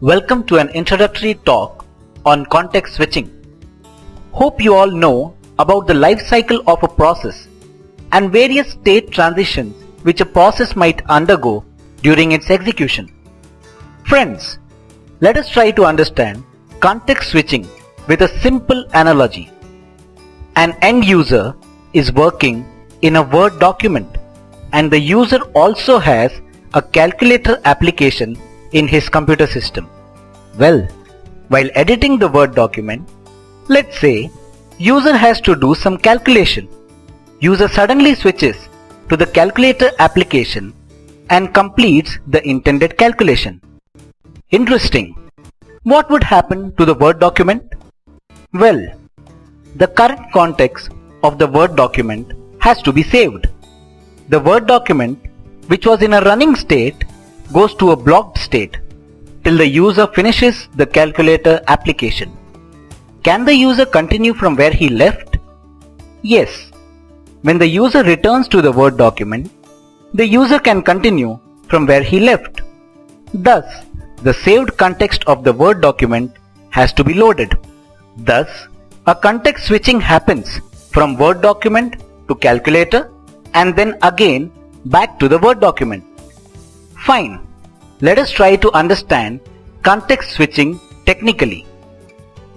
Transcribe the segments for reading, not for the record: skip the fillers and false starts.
Welcome to an introductory talk on context switching. Hope you all know about the life cycle of a process and various state transitions which a process might undergo during its execution. Friends, let us try to understand context switching with a simple analogy. An end user is working in a Word document and the user also has a calculator application in his computer system. Well, while editing the Word document, let's say user has to do some calculation. User suddenly switches to the calculator application and completes the intended calculation. Interesting. What would happen to the Word document? Well, the current context of the Word document has to be saved. The Word document, which was in a running state, goes to a blocked state till the user finishes the calculator application. Can the user continue from where he left? Yes. When the user returns to the Word document, the user can continue from where he left. Thus, the saved context of the Word document has to be loaded. Thus, a context switching happens from Word document to calculator and then again back to the Word document. Fine. Let us try to understand context switching technically.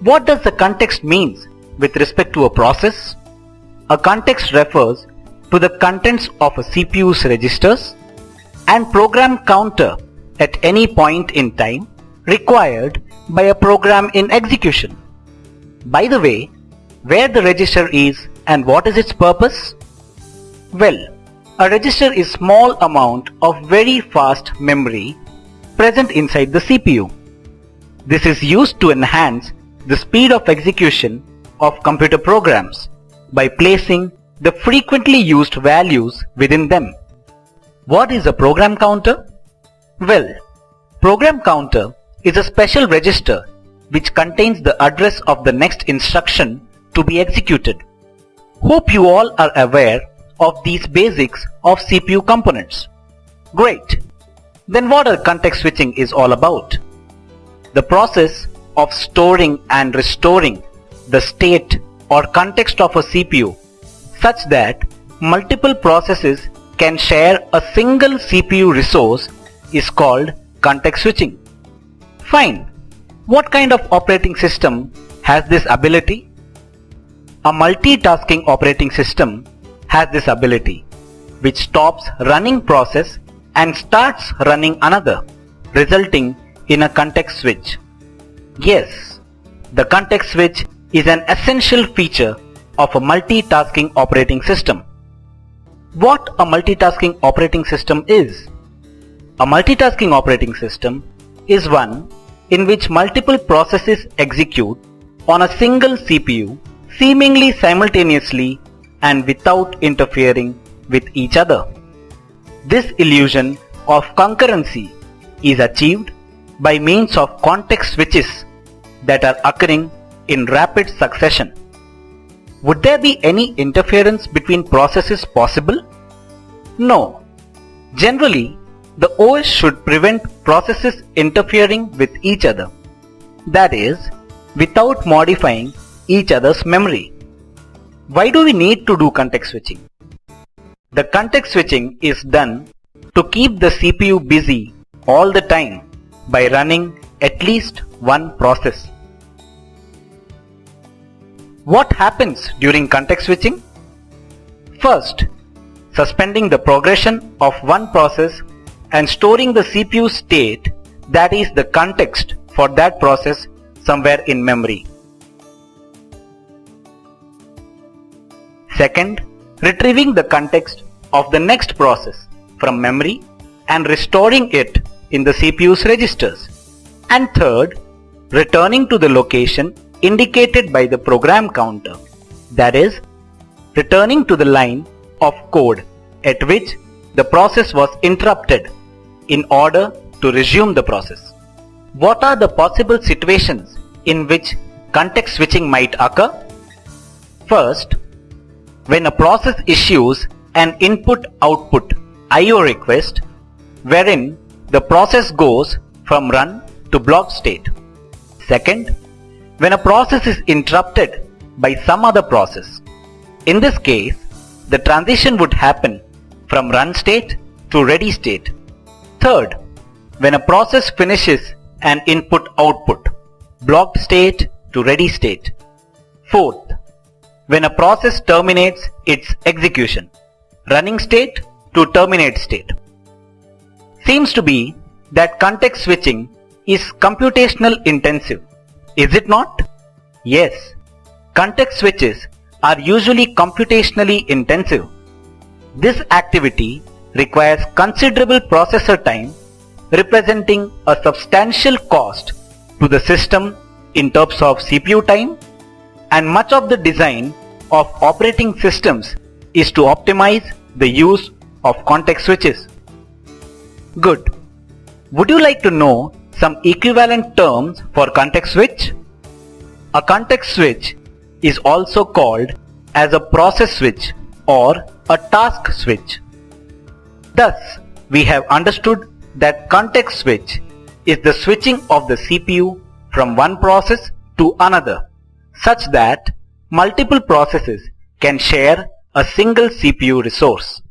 What does the context means with respect to a process? A context refers to the contents of a CPU's registers and program counter at any point in time required by a program in execution. By the way, where the register is and what is its purpose? Well, a register is small amount of very fast memory present inside the CPU. This is used to enhance the speed of execution of computer programs by placing the frequently used values within them. What is a program counter? Well, program counter is a special register which contains the address of the next instruction to be executed. Hope you all are aware of these basics of CPU components. Great! Then what a context switching is all about? The process of storing and restoring the state or context of a CPU such that multiple processes can share a single CPU resource is called context switching. Fine. What kind of operating system has this ability? A multitasking operating system has this ability, which stops running process and starts running another, resulting in a context switch. Yes, the context switch is an essential feature of a multitasking operating system. What a multitasking operating system is? A multitasking operating system is one in which multiple processes execute on a single CPU seemingly simultaneously and without interfering with each other. This illusion of concurrency is achieved by means of context switches that are occurring in rapid succession. Would there be any interference between processes possible? No. Generally, the OS should prevent processes interfering with each other, that is, without modifying each other's memory. Why do we need to do context switching? The context switching is done to keep the CPU busy all the time by running at least one process. What happens during context switching? First, suspending the progression of one process and storing the CPU state, that is the context for that process, somewhere in memory. Second, retrieving the context of the next process from memory and restoring it in the CPU's registers. And third, returning to the location indicated by the program counter, that is, returning to the line of code at which the process was interrupted in order to resume the process. What are the possible situations in which context switching might occur? First, when a process issues an input-output I/O request wherein the process goes from run to blocked state. Second, when a process is interrupted by some other process. In this case, the transition would happen from run state to ready state. Third, when a process finishes an input-output, blocked state to ready state. Fourth, when a process terminates its execution, running state to terminate state. Seems to be that context switching is computational intensive, is it not? Yes, context switches are usually computationally intensive. This activity requires considerable processor time, representing a substantial cost to the system in terms of CPU time, and much of the design of operating systems is to optimize the use of context switches. Good. Would you like to know some equivalent terms for context switch? A context switch is also called as a process switch or a task switch. Thus, we have understood that context switch is the switching of the CPU from one process to another, such that multiple processes can share a single CPU resource.